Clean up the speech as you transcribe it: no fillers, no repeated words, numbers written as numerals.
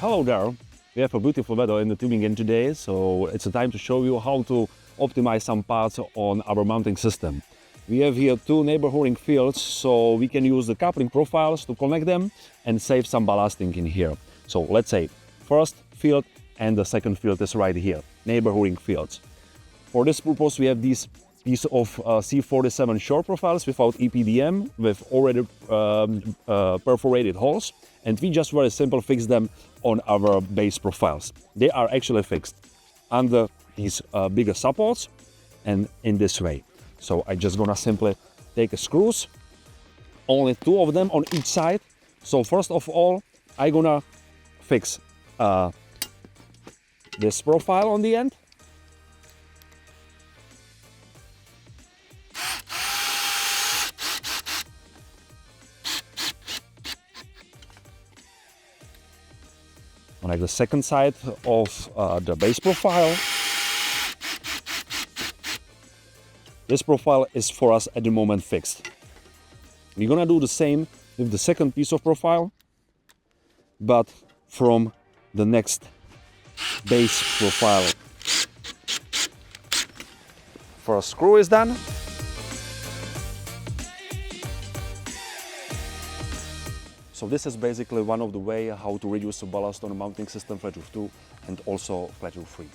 Hello there. We have a beautiful weather in the Tübingen today, so it's a time to show you how to optimize some parts on our mounting system. We have here two neighboring fields, so we can use the coupling profiles to connect them and save some ballasting in here. So let's say first field and the second field is right here, neighboring fields. For this purpose, we have these piece of C47 short profiles without EPDM with already perforated holes, and we just very simple fix them on our base profiles. They are actually fixed under these bigger supports and in this way. So I just gonna simply take a screws, only two of them on each side. So first of all, I gonna fix this profile on the end. Like the second side of the base profile. This profile is for us at the moment fixed. We're gonna do the same with the second piece of profile, but from the next base profile. First screw is done. So this is basically one of the ways how to reduce the ballast on a mounting system flat roof 2 and also flat roof 3.